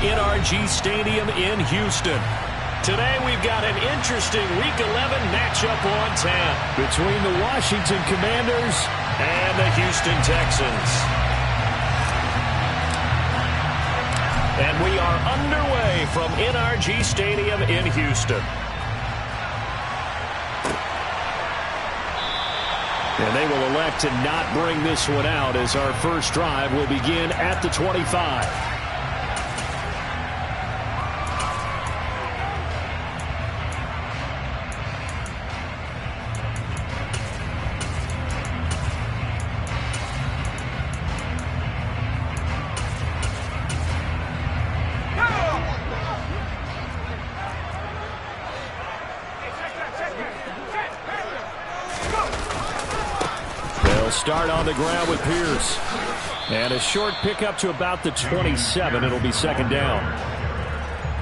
NRG Stadium in Houston. Today we've got an interesting Week 11 matchup on tap between the Washington Commanders and the Houston Texans. And we are underway from NRG Stadium in Houston. And they will elect to not bring this one out as our first drive will begin at the 25. Start on the ground with Pierce. And a short pickup to about the 27. It'll be second down.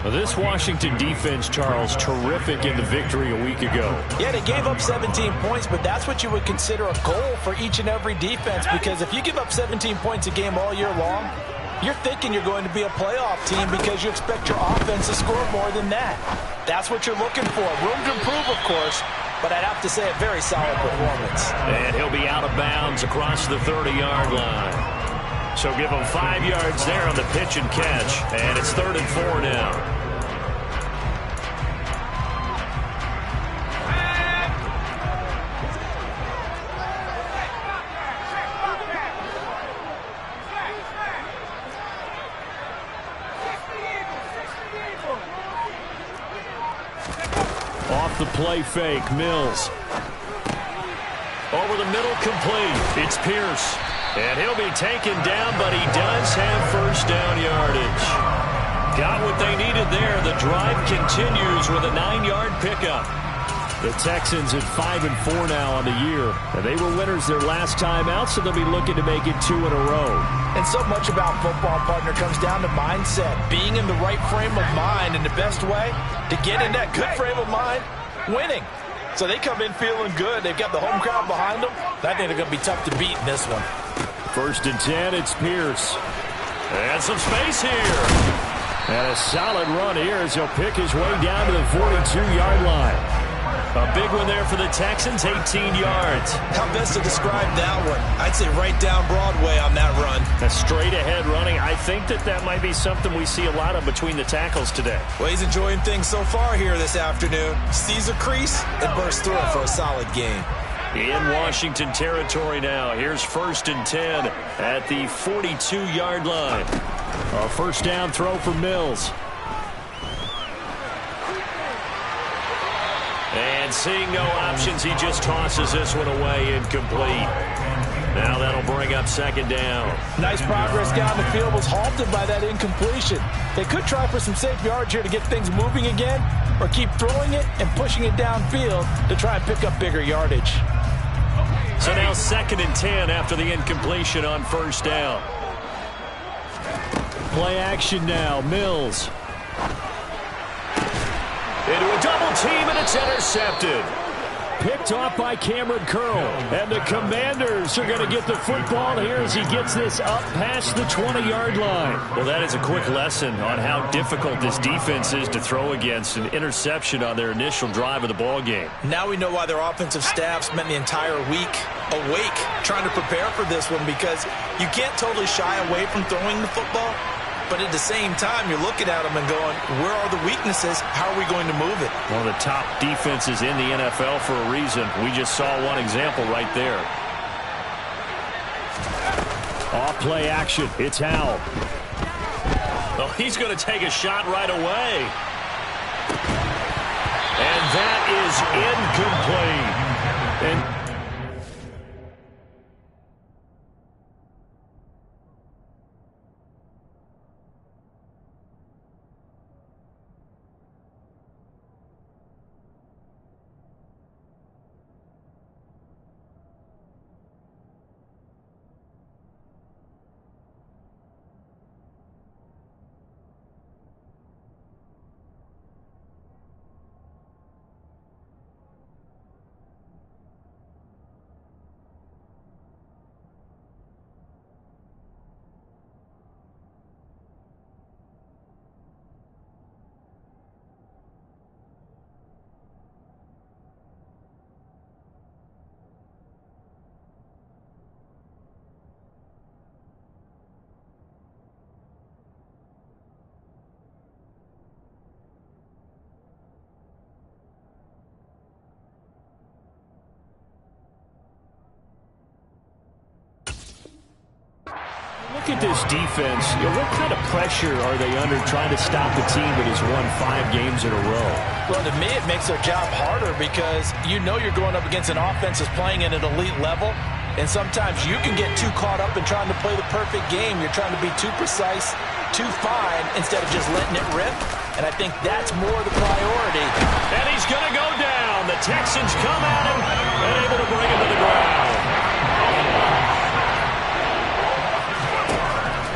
This Washington defense, Charles, terrific in the victory a week ago. Yeah, they gave up 17 points, but that's what you would consider a goal for each and every defense, because if you give up 17 points a game all year long, you're thinking you're going to be a playoff team because you expect your offense to score more than that. That's what you're looking for. Room to improve, of course, but I'd have to say a very solid performance. And he'll be out of bounds across the 30-yard line. So give him 5 yards there on the pitch and catch. And it's 3rd and 4 now. Off the play fake, Mills. Over the middle, complete. It's Pierce. And he'll be taken down, but he does have first down yardage. Got what they needed there. The drive continues with a 9-yard pickup. The Texans at 5-4 now on the year. And they were winners their last time out, so they'll be looking to make it 2 in a row. And so much about football, partner, comes down to mindset. Being in the right frame of mind, and the best way to get in that good frame of mind, winning. So they come in feeling good. They've got the home crowd behind them. I think they're going to be tough to beat in this one. 1st and 10, it's Pierce. And some space here. And a solid run here as he'll pick his way down to the 42-yard line. A big one there for the Texans, 18 yards. How best to describe that one? I'd say right down Broadway on that run. A straight-ahead running. I think that might be something we see a lot of between the tackles today. Well, he's enjoying things so far here this afternoon. Sees a crease and bursts through it for a solid game. In Washington territory now. Here's 1st and 10 at the 42-yard line. A first down throw for Mills. And seeing no options, he just tosses this one away, incomplete. Now that'll bring up 2nd down. Nice progress down the field, was halted by that incompletion. They could try for some safe yards here to get things moving again, or keep throwing it and pushing it downfield to try and pick up bigger yardage. So now 2nd and 10 after the incompletion on 1st down. Play action now, Mills. Into a double team, and it's intercepted. Picked off by Cameron Curl. And the Commanders are going to get the football here as he gets this up past the 20-yard line. Well, that is a quick lesson on how difficult this defense is to throw against. An interception on their initial drive of the ball game. Now we know why their offensive staff spent the entire week awake trying to prepare for this one, because you can't totally shy away from throwing the football. But at the same time, you're looking at them and going, where are the weaknesses? How are we going to move it? One of the top defenses in the NFL for a reason. We just saw one example right there. Off play action. It's Howell. Well, he's going to take a shot right away. And that is incomplete. And at this defense, what kind of pressure are they under trying to stop the team that has won 5 games in a row? Well, to me, it makes their job harder because you know you're going up against an offense that's playing at an elite level, and sometimes you can get too caught up in trying to play the perfect game. You're trying to be too precise, too fine, instead of just letting it rip, and I think that's more the priority. And he's going to go down. The Texans come at him and able to bring him to the ground.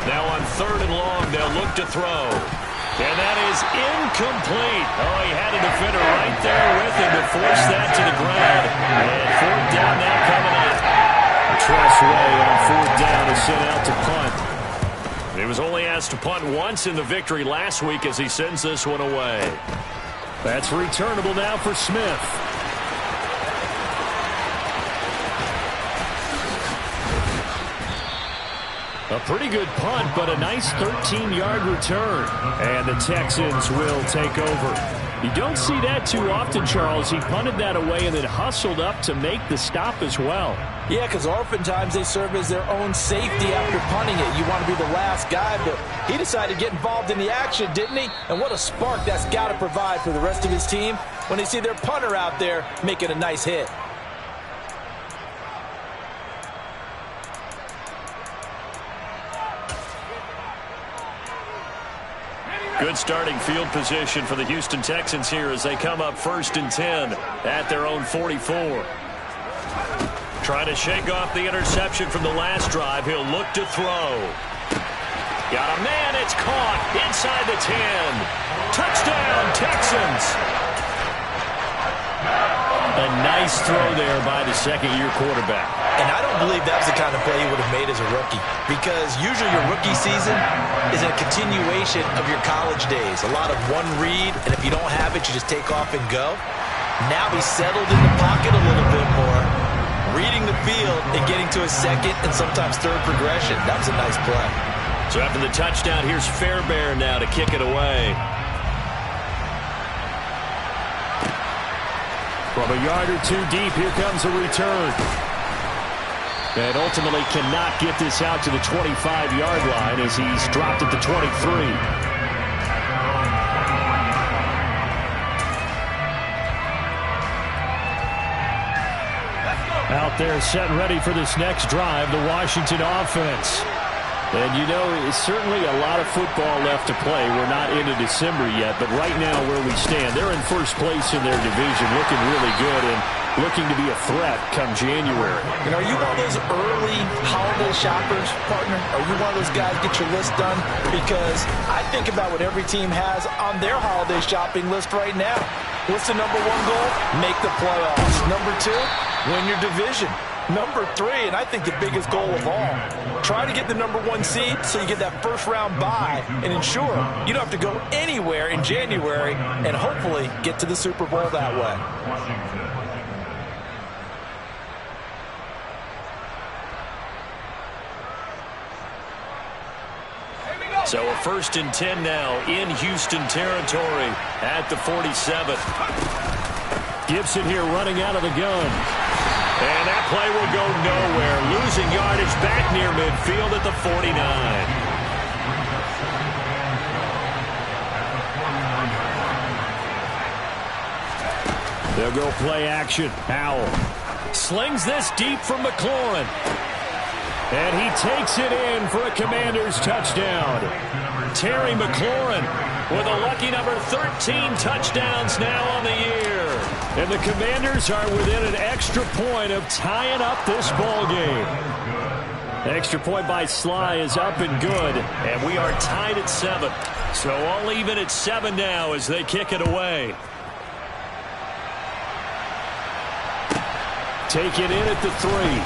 Now on 3rd and long, they'll look to throw. And that is incomplete. Oh, he had a defender right there with him to force that to the ground. And 4th down now coming up. Truss Way on 4th down is sent out to punt. He was only asked to punt once in the victory last week as he sends this one away. That's returnable now for Smith. A pretty good punt, but a nice 13-yard return. And the Texans will take over. You don't see that too often, Charles. He punted that away and then hustled up to make the stop as well. Yeah, because oftentimes they serve as their own safety after punting it. You want to be the last guy, but he decided to get involved in the action, didn't he? And what a spark that's got to provide for the rest of his team when they see their punter out there making a nice hit. Good starting field position for the Houston Texans here as they come up 1st and 10 at their own 44. Trying to shake off the interception from the last drive. He'll look to throw. Got a man. It's caught inside the 10. Touchdown, Texans. A nice throw there by the 2nd-year quarterback. And I don't believe that was the kind of play he would have made as a rookie, because usually your rookie season is a continuation of your college days. A lot of one read, and if you don't have it, you just take off and go. Now he's settled in the pocket a little bit more, reading the field and getting to his 2nd and sometimes 3rd progression. That was a nice play. So after the touchdown, here's Fairbairn now to kick it away. From a yard or 2 deep, here comes a return. And ultimately cannot get this out to the 25-yard line as he's dropped at the 23. Out there set and ready for this next drive, the Washington offense. And you know, it's certainly a lot of football left to play. We're not into December yet, but right now where we stand, they're in 1st place in their division, looking really good and looking to be a threat come January. And are you one of those early holiday shoppers, partner? Are you one of those guys get your list done? Because I think about what every team has on their holiday shopping list right now. What's the #1 goal? Make the playoffs. #2, win your division. #3, and I think the biggest goal of all, try to get the #1 seed so you get that 1st-round bye and ensure you don't have to go anywhere in January and hopefully get to the Super Bowl that way. So a 1st and 10 now in Houston territory at the 47. Gibson here running out of the gun. And that play will go nowhere. Losing yardage back near midfield at the 49. They'll go play action. Howell slings this deep from McLaurin. And he takes it in for a Commanders touchdown. Terry McLaurin with a lucky number 13 touchdowns now on the year. And the Commanders are within an extra point of tying up this ball game. The extra point by Sly is up and good. And we are tied at 7. So all even at 7 now as they kick it away. Take it in at the 3.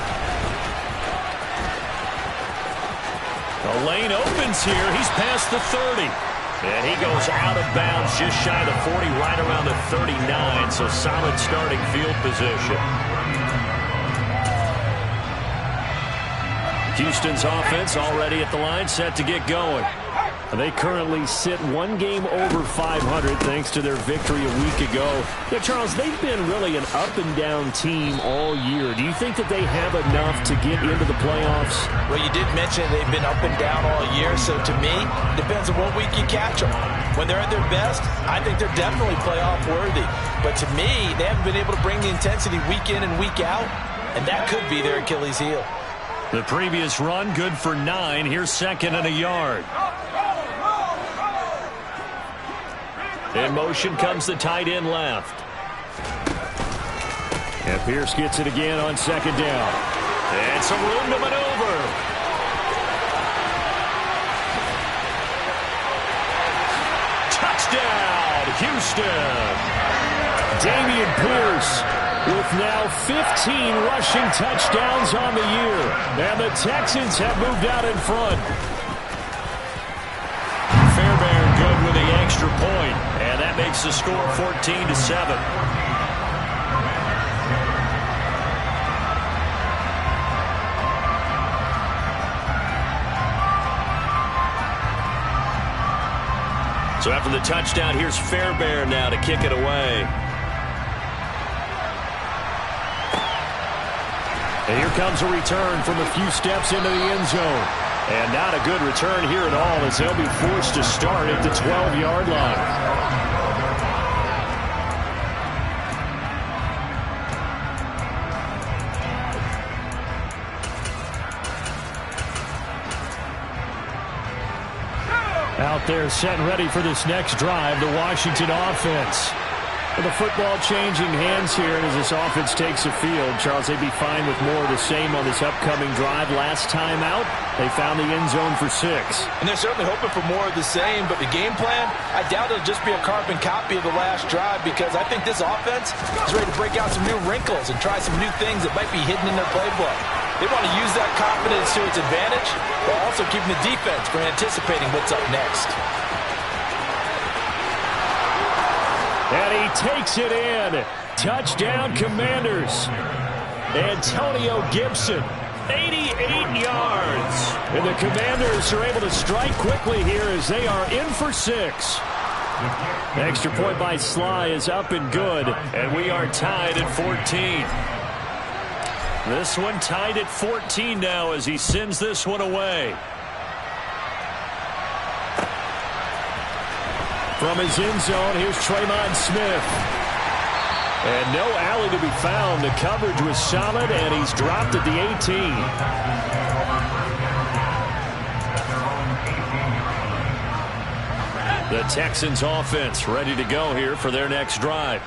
The lane opens here. He's past the 30. And he goes out of bounds just shy of the 40, right around the 39. So solid starting field position. Houston's offense already at the line, set to get going. They currently sit one game over 500 thanks to their victory a week ago. Yeah, Charles, they've been really an up-and-down team all year. Do you think that they have enough to get into the playoffs? Well, you did mention they've been up and down all year, so to me, it depends on what week you catch them. When they're at their best, I think they're definitely playoff worthy. But to me, they haven't been able to bring the intensity week in and week out, and that could be their Achilles heel. The previous run, good for 9. Here's second and a yard. In motion comes the tight end left. And Pierce gets it again on second down. And some room to maneuver. Touchdown, Houston. Dameon Pierce with now 15 rushing touchdowns on the year. And the Texans have moved out in front. Fairbairn good with the extra point. And that makes the score 14-7. So after the touchdown, here's Fairbairn now to kick it away. And here comes a return from a few steps into the end zone. And not a good return here at all as they'll be forced to start at the 12-yard line. Out there set and ready for this next drive, the Washington offense. With the football changing hands here, and as this offense takes the field, Charles, they'd be fine with more of the same on this upcoming drive. Last time out, they found the end zone for 6. And they're certainly hoping for more of the same, but the game plan, I doubt it'll just be a carbon copy of the last drive because I think this offense is ready to break out some new wrinkles and try some new things that might be hidden in their playbook. They want to use that confidence to its advantage, while also keeping the defense from anticipating what's up next. And he takes it in. Touchdown, Commanders. Antonio Gibson, 88 yards. And the Commanders are able to strike quickly here as they are in for 6. The extra point by Sly is up and good, and we are tied at 14. This one tied at 14 now as he sends this one away. From his end zone, here's Tremon Smith. And no alley to be found. The coverage was solid, and he's dropped at the 18. The Texans offense ready to go here for their next drive.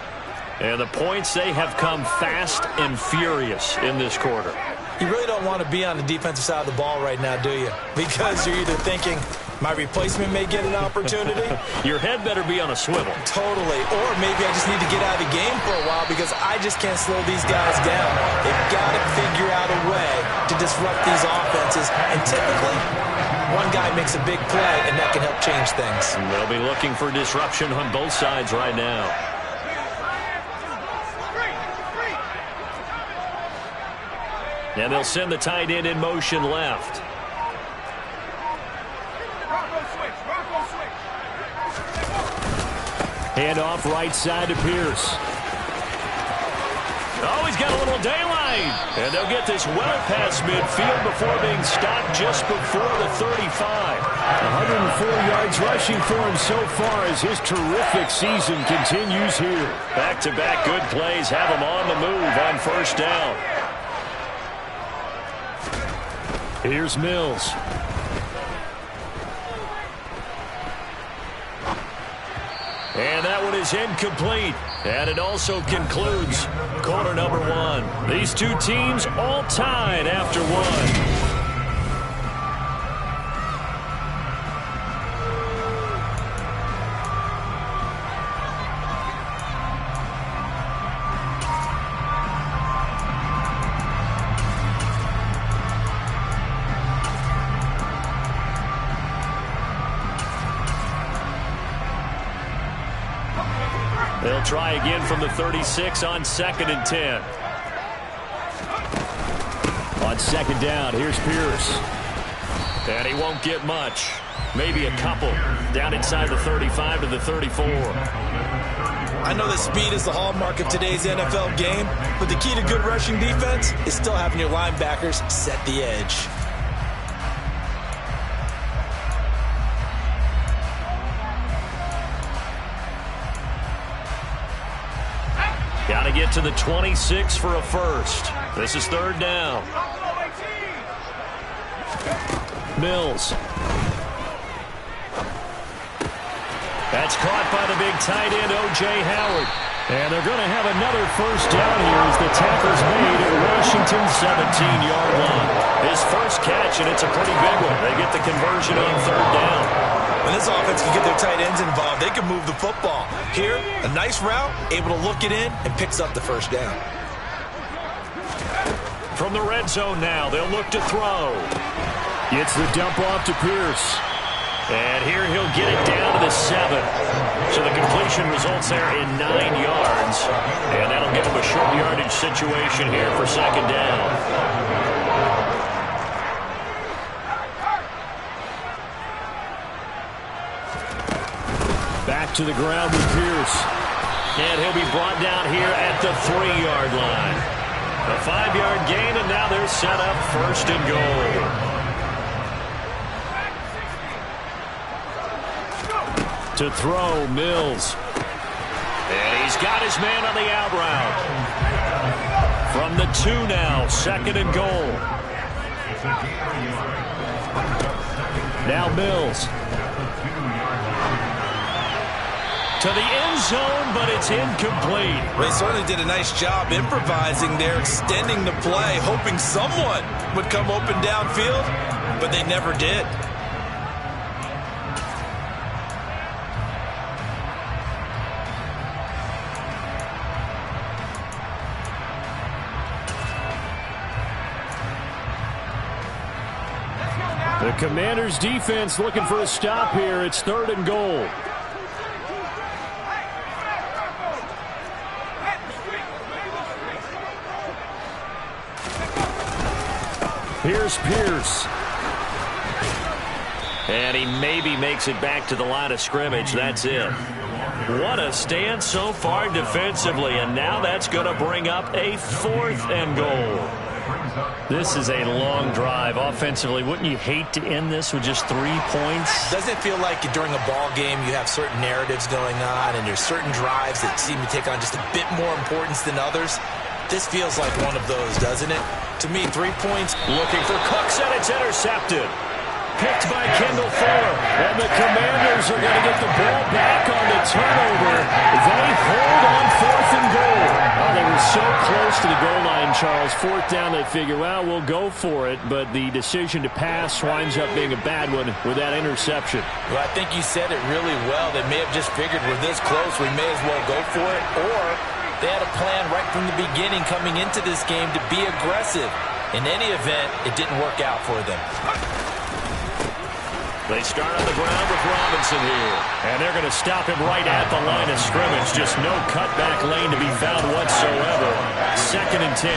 And the points, they have come fast and furious in this quarter. You really don't want to be on the defensive side of the ball right now, do you? Because you're either thinking, my replacement may get an opportunity. Your head better be on a swivel. Totally. Or maybe I just need to get out of the game for a while because I just can't slow these guys down. They've got to figure out a way to disrupt these offenses. And typically, one guy makes a big play, and that can help change things. And they'll be looking for disruption on both sides right now. And they'll send the tight end in motion left. Hand off right side to Pierce. Oh, he's got a little daylight. And they'll get this well past midfield before being stopped just before the 35. 104 yards rushing for him so far as his terrific season continues here. Back-to-back good plays have him on the move on first down. Here's Mills. And that one is incomplete. And it also concludes quarter number 1. These two teams all tied after 1. They'll try again from the 36 on 2nd and 10. On second down, here's Pierce. And he won't get much. maybe a couple. Down inside the 35 to the 34. I know that speed is the hallmark of today's NFL game, but the key to good rushing defense is still having your linebackers set the edge. Got to get to the 26 for a first. This is third down. Mills. That's caught by the big tight end, O.J. Howard. And they're going to have another first down here as the tackle's made at Washington's 17-yard line. His first catch, and it's a pretty big one. They get the conversion on third down. When this offense can get their tight ends involved, they can move the football. Here, a nice route, able to look it in, and picks up the first down. From the red zone now, they'll look to throw. Gets the dump off to Pierce. And here he'll get it down to the 7. So the completion results there in 9 yards. And that'll give him a short yardage situation here for second down. Back to the ground with Pierce. And he'll be brought down here at the 3-yard line. A 5-yard gain, and now they're set up first and goal. To throw, Mills. And he's got his man on the out route. From the 2 now, second and goal. Now Mills. To the end zone, but it's incomplete. They certainly did a nice job improvising there, extending the play, hoping someone would come open downfield, but they never did. The Commanders' defense looking for a stop here. It's third and goal. Here's Pierce. And he maybe makes it back to the line of scrimmage. That's it. What a stand so far defensively. And now that's going to bring up a fourth and goal. This is a long drive offensively. Wouldn't you hate to end this with just 3 points? Doesn't it feel like during a ball game you have certain narratives going on and there's certain drives that seem to take on just a bit more importance than others? This feels like one of those, doesn't it? To me, 3 points. Looking for Cooks, and it's intercepted. Picked by Kendall Fuller. And the Commanders are going to get the ball back on the turnover. They hold on fourth and goal. Oh, they were so close to the goal line, Charles. Fourth down, they figure, well, we'll go for it. But the decision to pass winds up being a bad one with that interception. Well, I think you said it really well. They may have just figured we're this close, we may as well go for it. Or they had a plan right from the beginning coming into this game to be aggressive. In any event, it didn't work out for them. They start on the ground with Robinson here. And they're going to stop him right at the line of scrimmage. Just no cutback lane to be found whatsoever. Second and 10.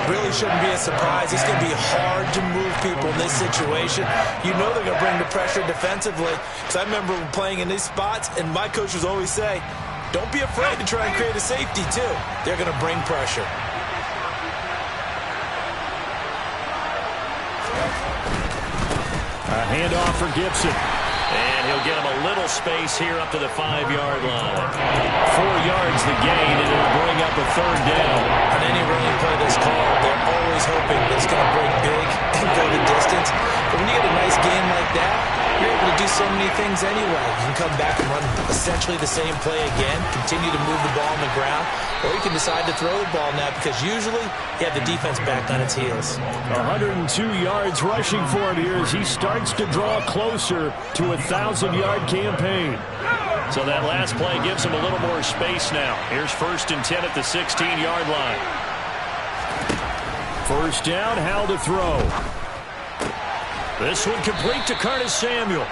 Really shouldn't be a surprise. It's going to be hard to move people in this situation. You know they're going to bring the pressure defensively. Because I remember playing in these spots, and my coach would always say, don't be afraid to try and create a safety, too. They're going to bring pressure. A handoff for Gibson. And he'll get him a little space here up to the 5-yard line. 4 yards the gain, and it'll bring up a third down. On any running play that's called, they're always hoping that it's going to break big and go the distance. But when you get a nice game like that, you're able to do so many things anyway. You can come back and run essentially the same play again, continue to move the ball on the ground, or you can decide to throw the ball now because usually you have the defense back on its heels. 102 yards rushing for him here as he starts to draw closer to a 1,000-yard campaign. So that last play gives him a little more space now. Here's first and 10 at the 16-yard line. First down, Howell to throw. This one complete to Curtis Samuel.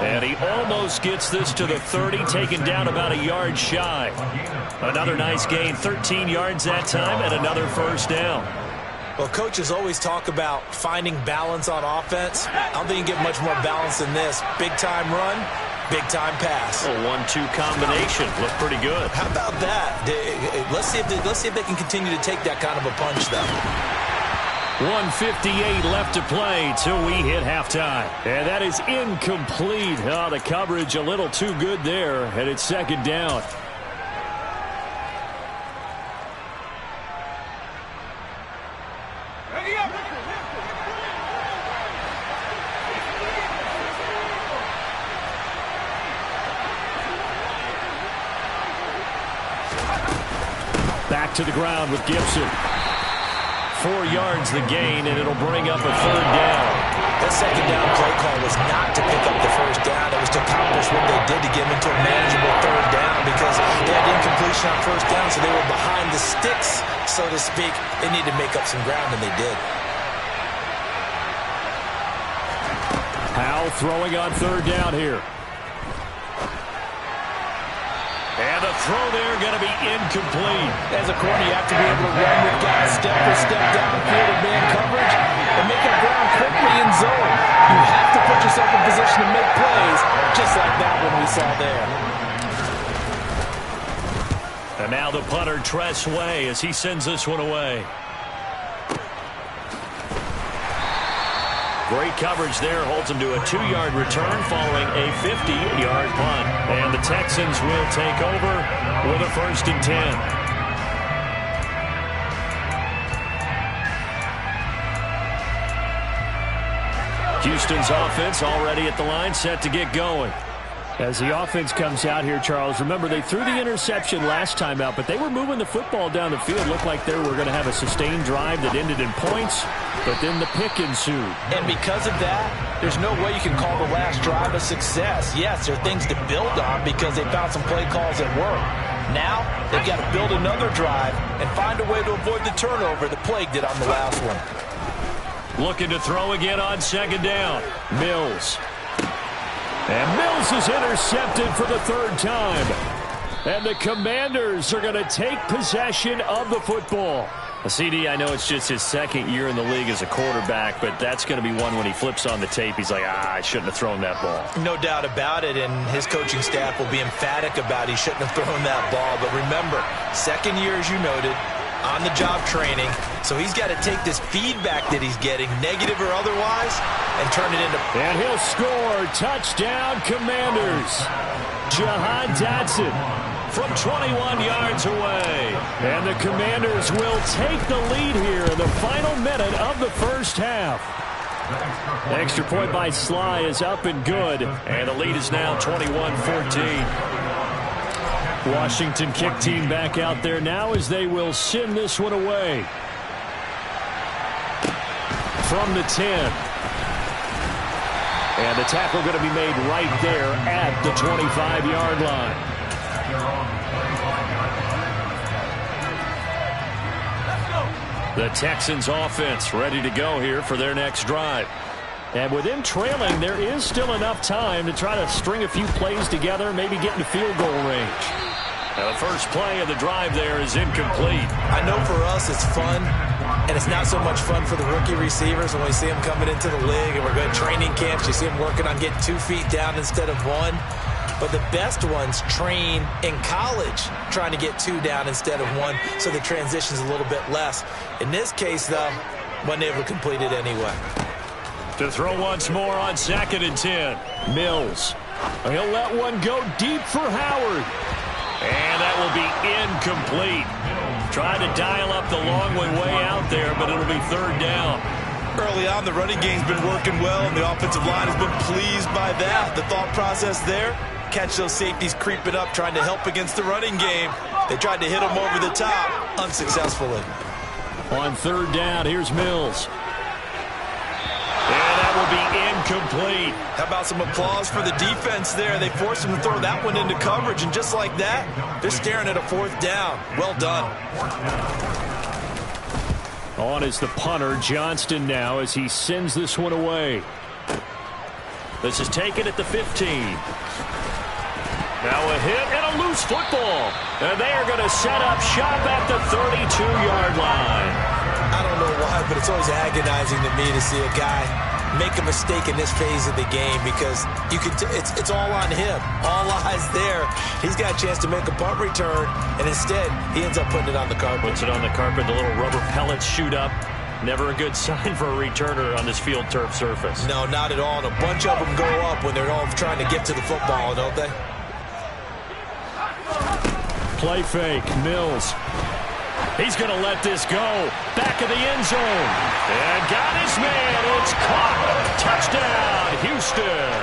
And he almost gets this to the 30, taken down about a yard shy. Another nice gain, 13 yards that time, and another first down. Well, coaches always talk about finding balance on offense. I don't think you get much more balance than this. Big-time run, big-time pass. A 1-2 combination. Looked pretty good. How about that? Let's see if they can continue to take that kind of a punch, though. 1:58 left to play till we hit halftime. And that is incomplete. Oh, the coverage a little too good there, and it's second down. Back to the ground with Gibson. 4 yards the gain, and it'll bring up a third down. That second down play call was not to pick up the first down. It was to accomplish what they did to get them into a manageable third down because they had incompletion on first down, so they were behind the sticks, so to speak. They needed to make up some ground, and they did. Howell throwing on third down here. And the throw there going to be incomplete. As a corner, you have to be able to run with guys step for step downfield and man coverage and make up ground quickly in zone. You have to put yourself in position to make plays, just like that one we saw there. And now the punter, Tress Way, as he sends this one away. Great coverage there, holds him to a 2-yard return following a 50-yard punt. And the Texans will take over with a 1st and 10. Houston's offense already at the line, set to get going. As the offense comes out here, Charles, remember they threw the interception last time out, but they were moving the football down the field. Looked like they were going to have a sustained drive that ended in points, but then the pick ensued. And because of that, there's no way you can call the last drive a success. Yes, there are things to build on because they found some play calls that work. Now, they've got to build another drive and find a way to avoid the turnover that plagued it on the last one. Looking to throw again on second down. Mills. And Mills is intercepted for the 3rd time. And the Commanders are going to take possession of the football. CD, I know it's just his 2nd year in the league as a quarterback, but that's going to be one when he flips on the tape. He's like, I shouldn't have thrown that ball. No doubt about it, and his coaching staff will be emphatic about he shouldn't have thrown that ball. But remember, 2nd year, as you noted, on-the-job training, so he's got to take this feedback that he's getting, negative or otherwise, and turn it into... And he'll score. Touchdown, Commanders. Jahan Dotson from 21 yards away. And the Commanders will take the lead here in the final minute of the 1st half. Extra point by Sly is up and good, and the lead is now 21-14. Washington kick team back out there now as they will send this one away. From the 10. And the tackle going to be made right there at the 25-yard line. The Texans offense ready to go here for their next drive. And with them trailing, there is still enough time to try to string a few plays together, maybe get into field goal range. Now the first play of the drive there is incomplete. I know for us it's fun, and it's not so much fun for the rookie receivers when we see them coming into the league and we're going to training camps. You see them working on getting 2 feet down instead of 1. But the best ones train in college trying to get 2 down instead of 1, so the transition's a little bit less. In this case, though, wasn't able to complete it anyway. To throw once more on 2nd and 10. Mills. He'll let one go deep for Howard. And that will be incomplete. Trying to dial up the long way out there, but it'll be 3rd down. Early on, the running game's been working well, and the offensive line has been pleased by that. The thought process there, catch those safeties creeping up, trying to help against the running game. They tried to hit them over the top, unsuccessfully. On 3rd down, here's Mills. And that will be incomplete. How about some applause for the defense there? They forced him to throw that one into coverage, and just like that, they're staring at a 4th down. Well done. On is the punter, Johnston, now, as he sends this one away. This is taken at the 15. Now a hit and a loose football. And they are going to set up shop at the 32-yard line. I don't know why, but it's always agonizing to me to see a guy make a mistake in this phase of the game because it's all on him. All eyes there. He's got a chance to make a punt return, and instead he ends up putting it on the carpet. Puts it on the carpet. The little rubber pellets shoot up. Never a good sign for a returner on this field turf surface. No, not at all. And a bunch of them go up when they're all trying to get to the football, don't they? Play fake. Mills. He's going to let this go. Back of the end zone. And got his man. It's caught. Touchdown, Houston.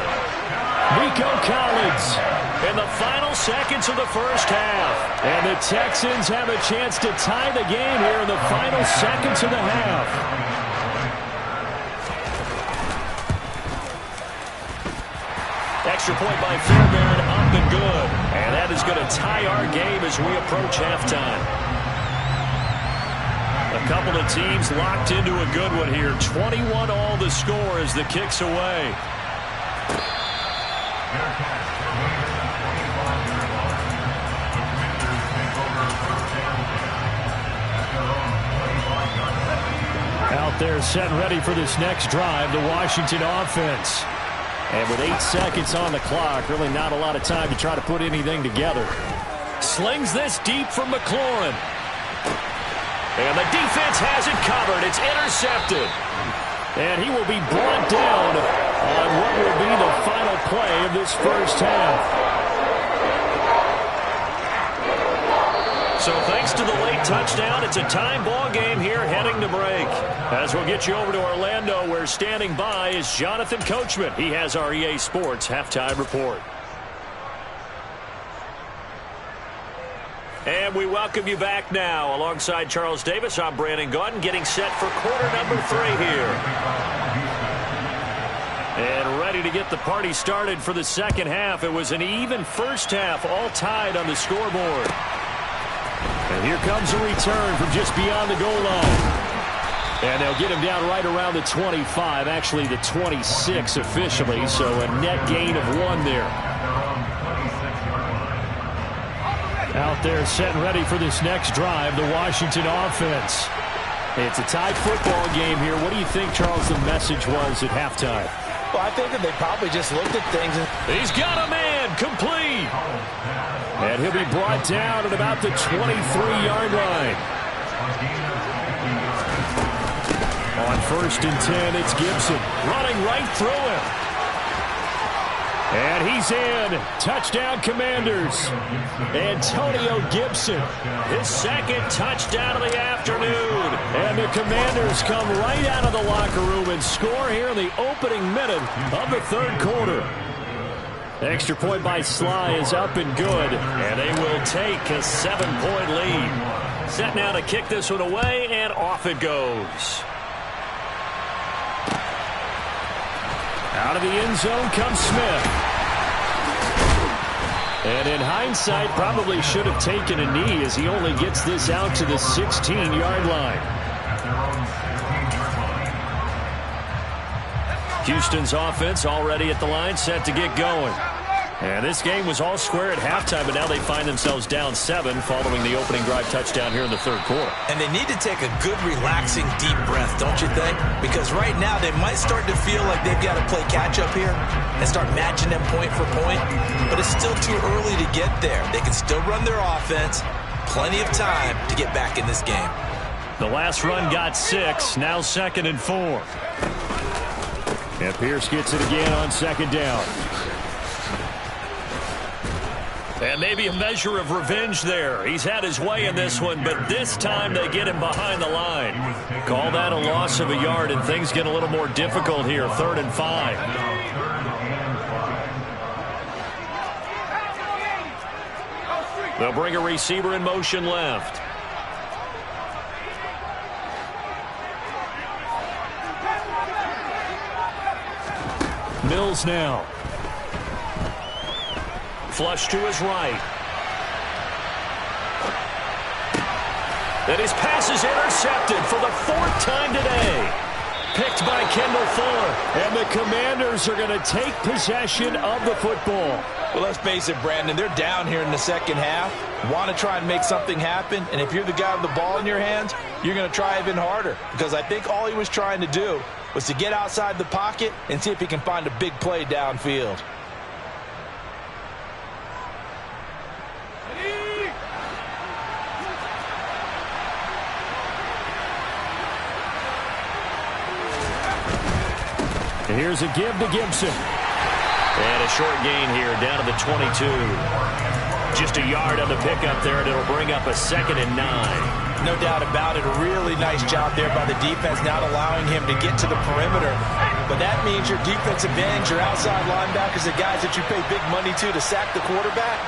Nico Collins in the final seconds of the first half. And the Texans have a chance to tie the game here in the final seconds of the half. Extra point by Fairbairn, up and good. And that is going to tie our game as we approach halftime. A couple of teams locked into a good one here. 21 all the score as the kick's away. Out there set and ready for this next drive, the Washington offense. And with 8 seconds on the clock, really not a lot of time to try to put anything together. Slings this deep from McLaurin. And the defense has it covered. It's intercepted. And he will be brought down on what will be the final play of this first half. So thanks to the late touchdown, it's a time ball game here heading to break. As we'll get you over to Orlando, where standing by is Jonathan Coachman. He has our EA Sports halftime report. And we welcome you back now. Alongside Charles Davis, I'm Brandon Gaudin, getting set for quarter number 3 here. And ready to get the party started for the second half. It was an even first half, all tied on the scoreboard. And here comes a return from just beyond the goal line. And they'll get him down right around the 25, actually the 26 officially, so a net gain of 1 there. Out there set and ready for this next drive, the Washington offense. It's a tied football game here. What do you think, Charles, the message was at halftime? Well, I think that they probably just looked at things. He's got a man, complete. And he'll be brought down at about the 23-yard line. On 1st and 10, it's Gibson running right through him. And he's in. Touchdown, Commanders. Antonio Gibson, his second touchdown of the afternoon. And the Commanders come right out of the locker room and score here in the opening minute of the third quarter. Extra point by Sly is up and good. And they will take a 7-point lead. Set now to kick this one away, and off it goes. Out of the end zone comes Smith. And in hindsight, probably should have taken a knee as he only gets this out to the 16-yard line. Houston's offense already at the line, set to get going. And this game was all square at halftime, but now they find themselves down 7 following the opening drive touchdown here in the third quarter. And they need to take a good, relaxing, deep breath, don't you think? Because right now they might start to feel like they've got to play catch-up here and start matching them point for point. But it's still too early to get there. They can still run their offense. Plenty of time to get back in this game. The last run got 6, now 2nd and 4. And Pierce gets it again on 2nd down. And maybe a measure of revenge there. He's had his way in this one, but this time they get him behind the line. Call that a loss of a yard, and things get a little more difficult here. 3rd and 5. They'll bring a receiver in motion left. Mills now. Flush to his right. And his pass is intercepted for the 4th time today. picked by Kendall Fuller. And the Commanders are going to take possession of the football. Well, let's face it, Brandon, they're down here in the second half. Want to try and make something happen, and if you're the guy with the ball in your hands, you're going to try even harder, because I think all he was trying to do was to get outside the pocket and see if he can find a big play downfield. Here's a give to Gibson. And a short gain here down to the 22. Just a yard on the pickup there, and it'll bring up a 2nd and 9. No doubt about it. A really nice job there by the defense, not allowing him to get to the perimeter. But that means your defensive ends, your outside linebackers, the guys that you pay big money to sack the quarterback,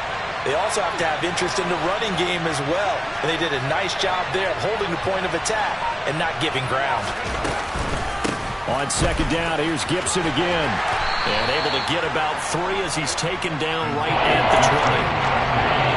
they also have to have interest in the running game as well. And they did a nice job there of holding the point of attack and not giving ground. On 2nd down, here's Gibson again. And able to get about 3 as he's taken down right at the 20.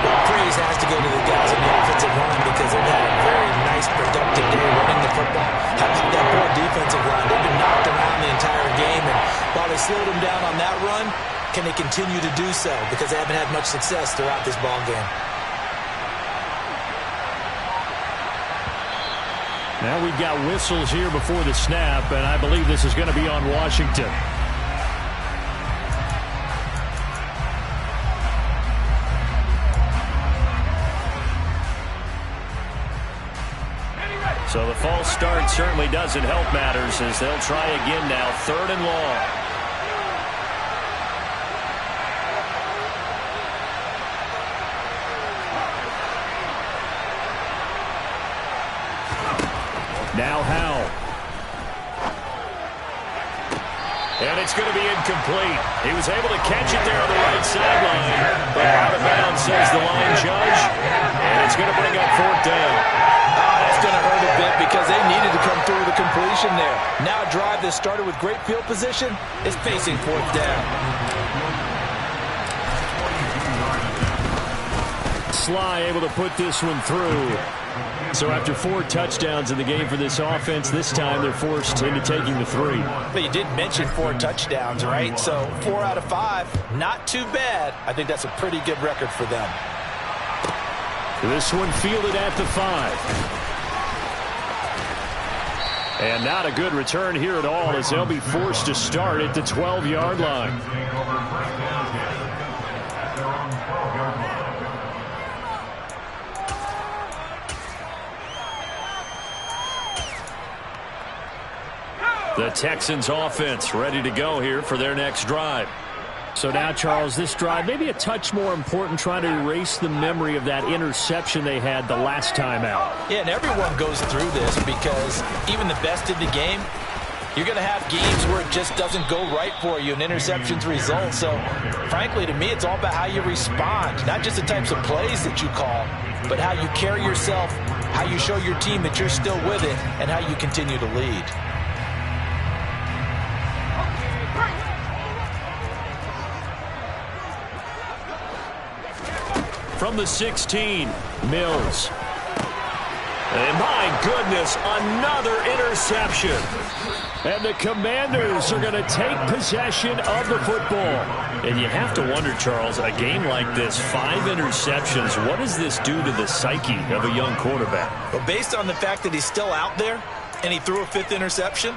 Well, praise has to go to the guys on the offensive line because they've had a very nice, productive day running the football. How about that poor defensive line? They've been knocked around the entire game, and while they slowed them down on that run, can they continue to do so? Because they haven't had much success throughout this ball game. Now we've got whistles here before the snap, and I believe this is going to be on Washington. So the false start certainly doesn't help matters as they'll try again now, 3rd and long. Now Howell. And it's going to be incomplete. He was able to catch it there on the right sideline, but out of bounds, says the line judge. And it's going to bring up 4th down. That's going to hurt a bit because they needed to come through with a completion there. Now a drive that started with great field position is facing 4th down. Sly able to put this one through. So after 4 touchdowns in the game for this offense, this time they're forced into taking the 3. But you did mention 4 touchdowns, right? So 4 out of 5, not too bad. I think that's a pretty good record for them. This one fielded at the 5. And not a good return here at all as they'll be forced to start at the 12-yard line. The Texans offense ready to go here for their next drive. So now, Charles, this drive maybe a touch more important, trying to erase the memory of that interception they had the last time out. Yeah, and everyone goes through this because even the best in the game, you're going to have games where it just doesn't go right for you and interceptions result. So, frankly, to me, it's all about how you respond, not just the types of plays that you call, but how you carry yourself, how you show your team that you're still with it, and how you continue to lead. From the 16, Mills. And my goodness, another interception. And the Commanders are going to take possession of the football. And you have to wonder, Charles, a game like this, 5 interceptions, what does this do to the psyche of a young quarterback? Well, based on the fact that he's still out there and he threw a 5th interception,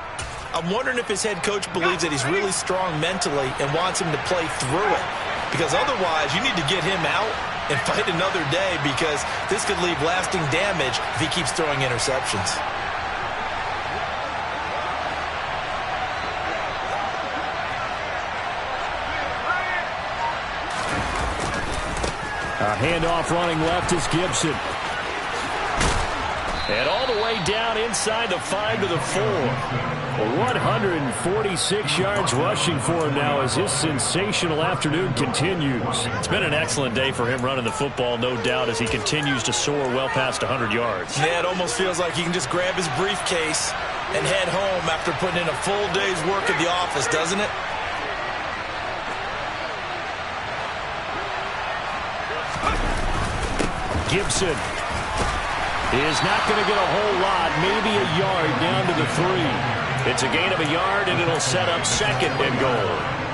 I'm wondering if his head coach believes that he's really strong mentally and wants him to play through it. Because otherwise, you need to get him out and fight another day, because this could leave lasting damage if he keeps throwing interceptions. A handoff running left is Gibson. And all the way down inside the 5 to the 4. 146 yards rushing for him now as his sensational afternoon continues. It's been an excellent day for him running the football, no doubt, as he continues to soar well past 100 yards. Yeah, it almost feels like he can just grab his briefcase and head home after putting in a full day's work at the office, doesn't it? Gibson is not going to get a whole lot, maybe a yard down to the 3. It's a gain of a yard, and it'll set up second and goal.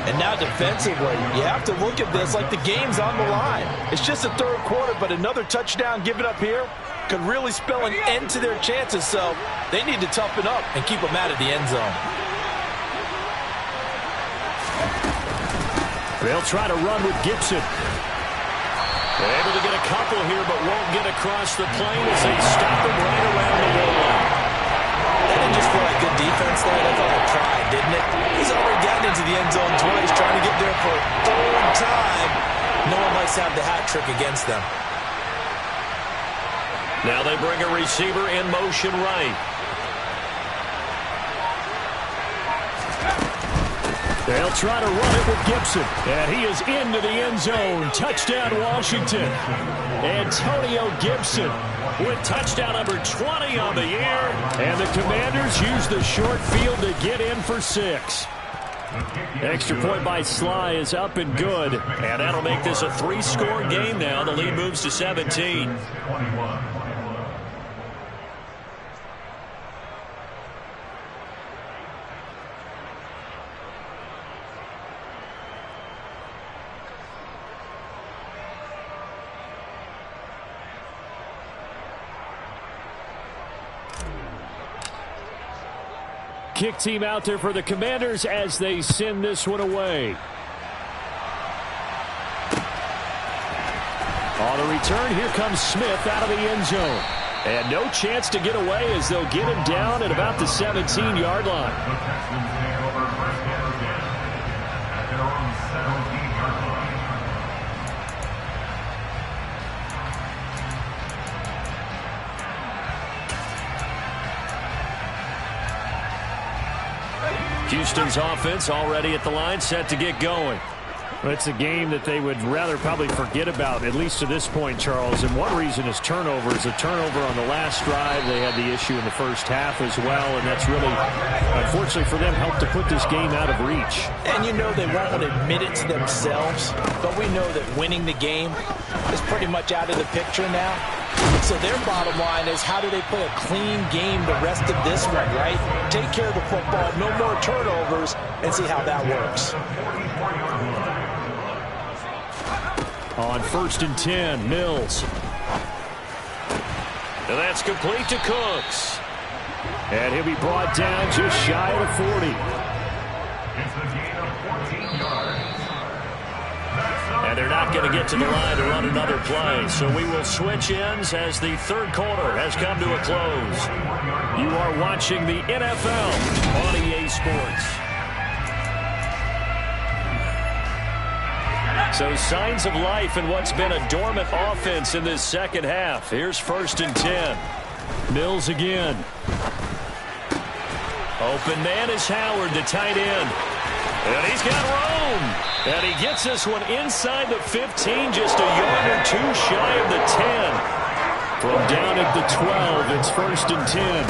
And now defensively, you have to look at this like the game's on the line. It's just the third quarter, but another touchdown given up here could really spell an end to their chances, so they need to toughen up and keep them out of the end zone. They'll try to run with Gibson. They're able to get a couple here, but won't get across the plane as they stop him right around the goal line. That didn't just feel like good defense there. They thought I tried, didn't it? He's already gotten into the end zone twice, trying to get there for a third time. No one likes to have the hat trick against them. Now they bring a receiver in motion right. They'll try to run it with Gibson. And he is into the end zone. Touchdown, Washington. Antonio Gibson with touchdown number 20 on the year. And the Commanders use the short field to get in for 6. Extra point by Sly is up and good. And that'll make this a 3-score game now. The lead moves to 17. Kick team out there for the Commanders as they send this one away. On the return, here comes Smith out of the end zone. And no chance to get away as they'll get him down at about the 17-yard line. Houston's offense already at the line, set to get going. Well, it's a game that they would rather probably forget about, at least to this point, Charles. And one reason is turnovers. A turnover on the last drive. They had the issue in the first half as well, and that's really, unfortunately for them, helped to put this game out of reach. And you know they won't want to admit it to themselves, but we know that winning the game is pretty much out of the picture now. So their bottom line is, how do they play a clean game the rest of this one, right? Take care of the football, no more turnovers, and see how that works. On 1st and 10, Mills. And that's complete to Cooks. And he'll be brought down just shy of the 40. It's a gain of 14 yards. And they're not going to get to the line to run another play. So we will switch ends as the third quarter has come to a close. You are watching the NFL on EA Sports. So signs of life in what's been a dormant offense in this second half. Here's 1st and 10. Mills again. Open man is Howard, the tight end. And he's got room. And he gets this one inside the 15, just a yard or two shy of the 10. From down at the 12, it's 1st and 10.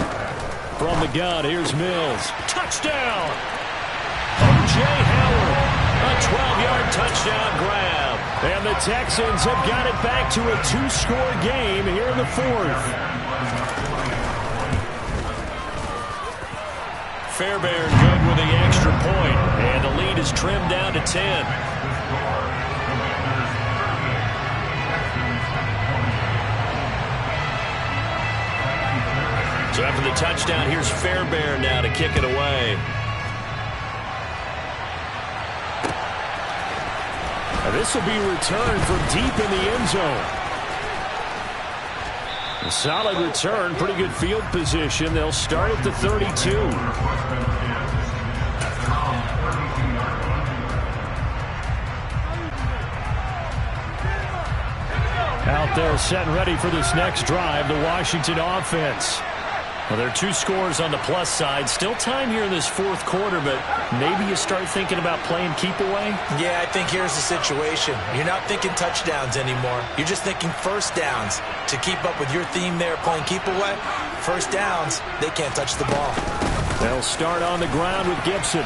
From the gun, here's Mills. Touchdown! O.J. Howard, a 12-yard touchdown grab. And the Texans have got it back to a 2-score game here in the 4th. Fairbairn good with the extra point, and the lead is trimmed down to 10. So after the touchdown, here's Fairbairn now to kick it away. Now this will be returned from deep in the end zone. A solid return, pretty good field position. They'll start at the 32. Out there set and ready for this next drive, the Washington offense. Well, there are 2 scores on the plus side. Still time here in this 4th quarter, but maybe you start thinking about playing keep away? Yeah, I think here's the situation. You're not thinking touchdowns anymore. You're just thinking first downs. To keep up with your theme there, playing keep away, first downs, they can't touch the ball. They'll start on the ground with Gibson.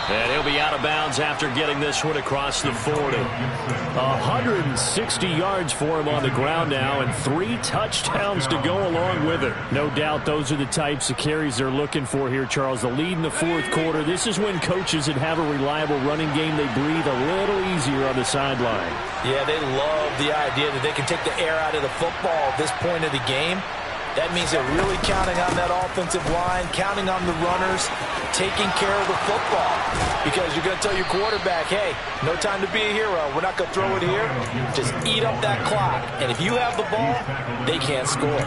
And he'll be out of bounds after getting this one across the 40. 160 yards for him on the ground now, and 3 touchdowns to go along with it. No doubt those are the types of carries they're looking for here, Charles. The lead in the fourth quarter. This is when coaches that have a reliable running game, they breathe a little easier on the sideline. Yeah, they love the idea that they can take the air out of the football at this point of the game. That means they're really counting on that offensive line, counting on the runners, taking care of the football. Because you're going to tell your quarterback, hey, no time to be a hero. We're not going to throw it here. Just eat up that clock. And if you have the ball, they can't score.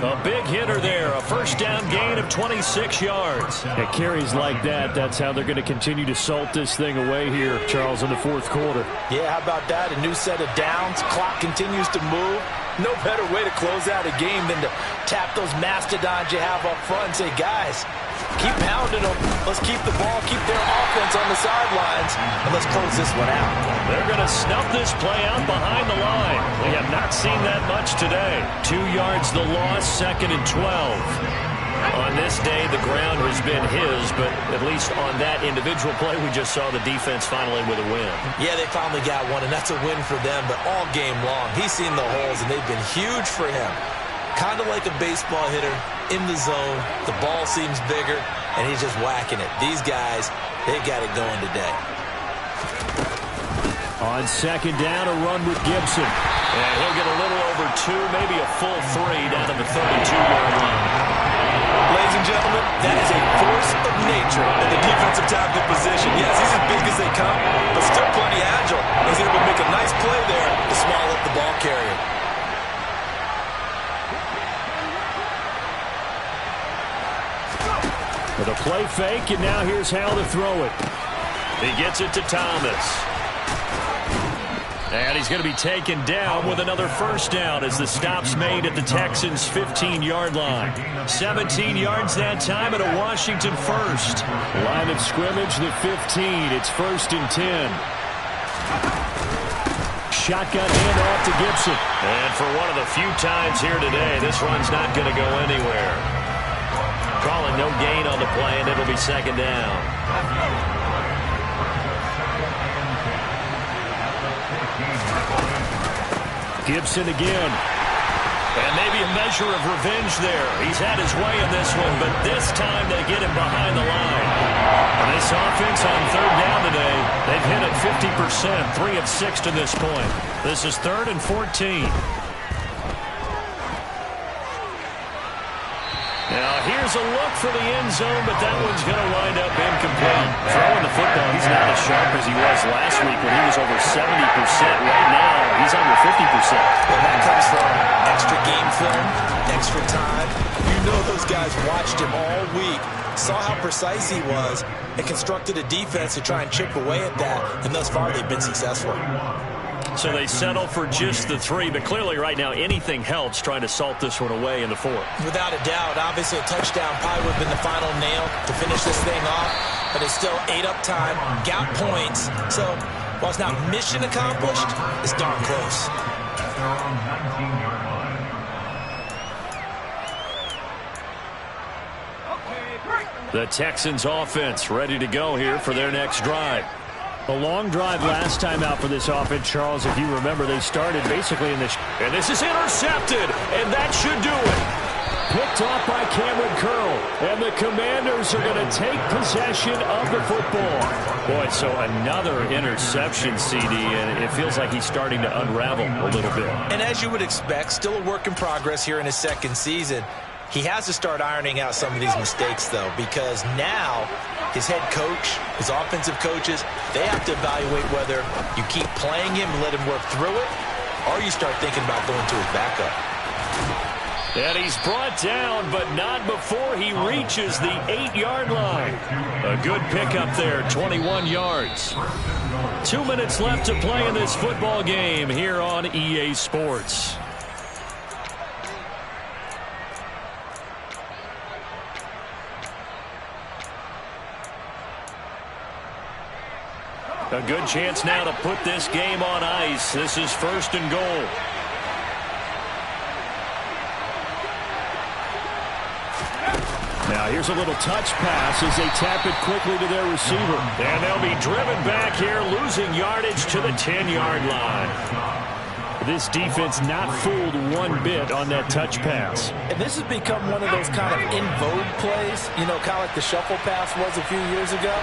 A big hitter there. A first down gain of 26 yards. At carries like that, that's how they're going to continue to salt this thing away here, Charles, in the fourth quarter. Yeah, how about that? A new set of downs. Clock continues to move. No better way to close out a game than to tap those mastodons you have up front and say, guys, keep pounding them. Let's keep the ball, keep their offense on the sidelines, and let's close this one out. They're going to snuff this play out behind the line. We have not seen that much today. 2 yards the loss, 2nd and 12. On this day, the ground has been his, but at least on that individual play, we just saw the defense finally with a win. Yeah, they finally got one, and that's a win for them, but all game long, he's seen the holes, and they've been huge for him. Kind of like a baseball hitter in the zone. The ball seems bigger, and he's just whacking it. These guys, they got it going today. On 2nd down, a run with Gibson. And he'll get a little over 2, maybe a full 3 down to the 32-yard line. Ladies and gentlemen, that is a force of nature in the defensive tackle position. Yes, he's as big as they come, but still plenty agile. He's able to make a nice play there to small up the ball carrier. With a play fake, and now here's how to throw it. He gets it to Thomas. And he's going to be taken down with another first down as the stop's made at the Texans' 15-yard line. 17 yards that time and a Washington first. Line of scrimmage, the 15. It's 1st and 10. Shotgun handoff to Gibson. And for one of the few times here today, this run's not going to go anywhere. Calling no gain on the play, and it'll be 2nd down. Gibson again. And maybe a measure of revenge there. He's had his way in this one, but this time they get him behind the line. And this offense on 3rd down today, they've hit it 50%, 3 of 6 to this point. This is 3rd and 14. Now, here's a look for the end zone, but that one's going to wind up incomplete. Throwing the football, he's not as sharp as he was last week when he was over 70%. Right now, he's under 50%. Well, that comes from extra game film, extra time. You know those guys watched him all week, saw how precise he was, and constructed a defense to try and chip away at that, and thus far they've been successful. So they settle for just the 3, but clearly right now anything helps trying to salt this one away in the 4th. Without a doubt, obviously a touchdown probably would have been the final nail to finish this thing off, but it's still ate up time, got points. So while it's not mission accomplished, it's darn close. The Texans offense ready to go here for their next drive. A long drive last time out for this offense, Charles. If you remember, they started basically in this. And this is intercepted, and that should do it. Picked off by Cameron Curl, and the Commanders are going to take possession of the football. Boy, so another interception, CD, and it feels like he's starting to unravel a little bit. And as you would expect, still a work in progress here in his 2nd season. He has to start ironing out some of these mistakes, though, because now his head coach, his offensive coaches, they have to evaluate whether you keep playing him and let him work through it, or you start thinking about going to his backup. And he's brought down, but not before he reaches the 8-yard line. A good pickup there, 21 yards. 2 minutes left to play in this football game here on EA Sports. A good chance now to put this game on ice. This is 1st and goal. Now here's a little touch pass as they tap it quickly to their receiver. And they'll be driven back here, losing yardage to the 10-yard line. This defense not fooled one bit on that touch pass. And this has become one of those kind of in vogue plays, you know, kind of like the shuffle pass was a few years ago.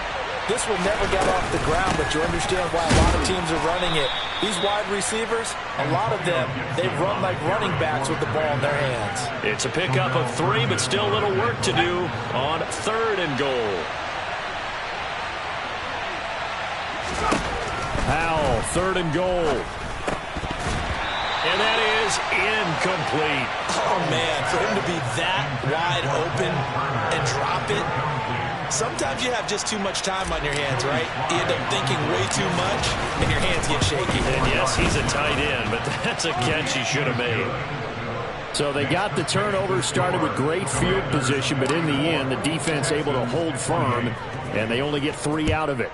This one never got off the ground, but you understand why a lot of teams are running it. These wide receivers, a lot of them, they run like running backs with the ball in their hands. It's a pickup of 3, but still a little work to do on 3rd and goal. Powell, 3rd and goal. And that is incomplete. Oh, man, for him to be that wide open and drop it. Sometimes you have just too much time on your hands, right? You end up thinking way too much, and your hands get shaky. And yes, he's a tight end, but that's a catch he should have made. So they got the turnover, started with great field position, but in the end, the defense able to hold firm, and they only get 3 out of it.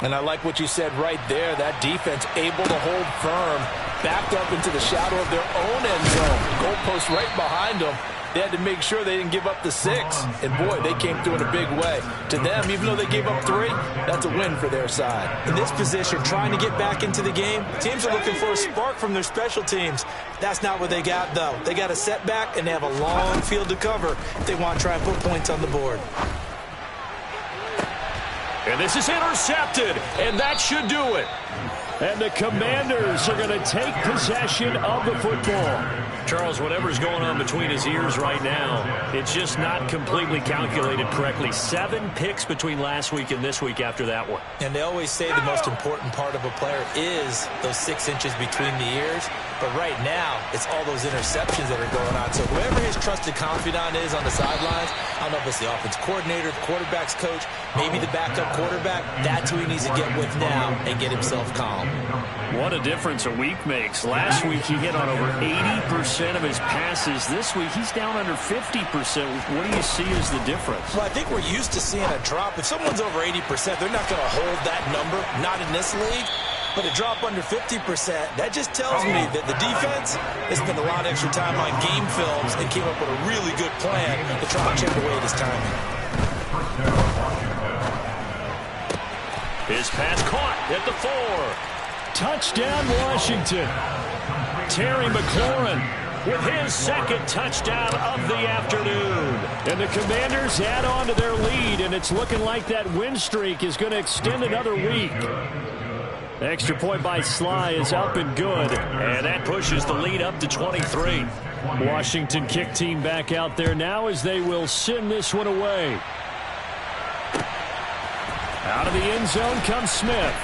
And I like what you said right there. That defense able to hold firm, backed up into the shadow of their own end zone. Goalpost right behind them. They had to make sure they didn't give up the 6. And, boy, they came through in a big way. To them, even though they gave up 3, that's a win for their side. In this position, trying to get back into the game, teams are looking for a spark from their special teams. That's not what they got, though. They got a setback, and they have a long field to cover if they want to try and put points on the board. And this is intercepted, and that should do it. And the Commanders are going to take possession of the football. Charles, whatever's going on between his ears right now, it's just not completely calculated correctly. 7 picks between last week and this week after that one. And they always say the most important part of a player is those 6 inches between the ears. But right now, it's all those interceptions that are going on. So whoever his trusted confidant is on the sidelines, I don't know if it's the offense coordinator, the quarterback's coach, maybe the backup quarterback, that's who he needs to get with now and get himself calm. What a difference a week makes. Last week he hit on over 80% of his passes. This week he's down under 50%. What do you see as the difference? Well, I think we're used to seeing a drop. If someone's over 80%, they're not going to hold that number, not in this league. But a drop under 50%, that just tells me that the defense has spent a lot of extra time on game films and came up with a really good plan to try and chip away at his timing. His pass caught at the 4. Touchdown, Washington. Terry McLaurin with his 2nd touchdown of the afternoon. And the Commanders add on to their lead, and it's looking like that win streak is going to extend another week. Extra point by Sly is up and good. And that pushes the lead up to 23. Washington kick team back out there now as they will send this one away. Out of the end zone comes Smith.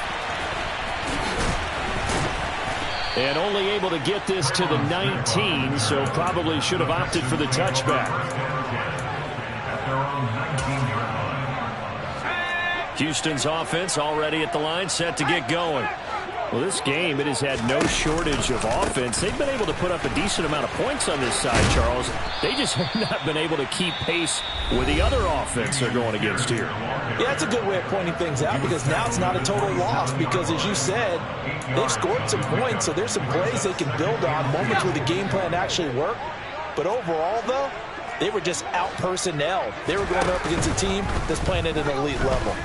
And only able to get this to the 19, so probably should have opted for the touchback. Houston's offense already at the line, set to get going. Well, this game, it has had no shortage of offense. They've been able to put up a decent amount of points on this side, Charles. They just have not been able to keep pace with the other offense they're going against here. Yeah, that's a good way of pointing things out because now it's not a total loss because, as you said, they've scored some points, so there's some plays they can build on, moments where the game plan actually worked. But overall, though, they were just out-personnelled. They were going up against a team that's playing at an elite level.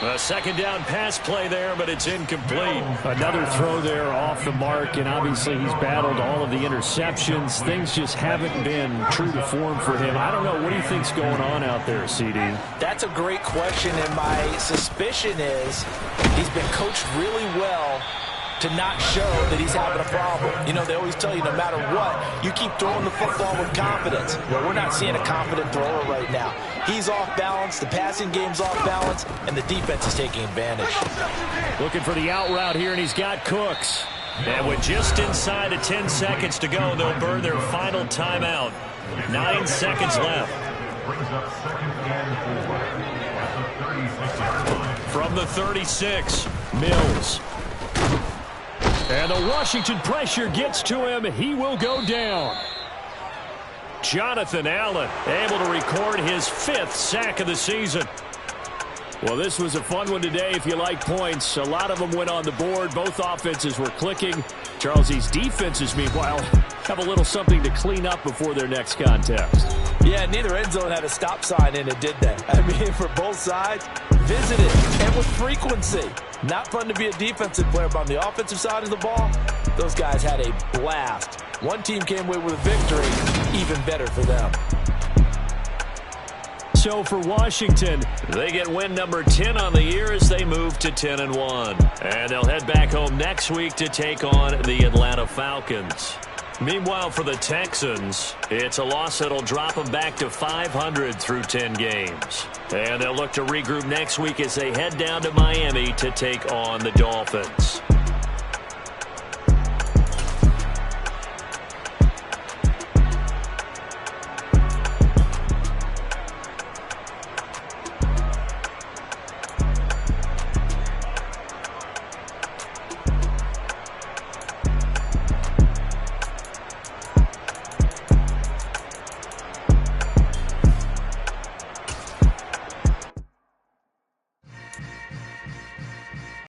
A 2nd down pass play there, but it's incomplete. Another throw there off the mark, and obviously he's battled all of the interceptions. Things just haven't been true to form for him. I don't know. What do you think's going on out there, CD? That's a great question, and my suspicion is he's been coached really well to not show that he's having a problem. You know, they always tell you no matter what, you keep throwing the football with confidence. Well, we're not seeing a confident thrower right now. He's off balance, the passing game's off balance, and the defense is taking advantage. Looking for the out route here, and he's got Cooks. And with just inside of 10 seconds to go, they'll burn their final timeout. 9 seconds left. From the 36, Mills. And the Washington pressure gets to him. He will go down. Jonathan Allen able to record his 5th sack of the season. Well, this was a fun one today if you like points. A lot of them went on the board. Both offenses were clicking. Charles, these defenses, meanwhile, have a little something to clean up before their next contest. Yeah, neither end zone had a stop sign in it, did they? I mean, for both sides, visited and with frequency. Not fun to be a defensive player, but on the offensive side of the ball, those guys had a blast. One team came away with a victory, even better for them. So for Washington, they get win number 10 on the year as they move to 10-1. And they'll head back home next week to take on the Atlanta Falcons. Meanwhile, for the Texans, it's a loss that'll drop them back to 500 through 10 games. And they'll look to regroup next week as they head down to Miami to take on the Dolphins.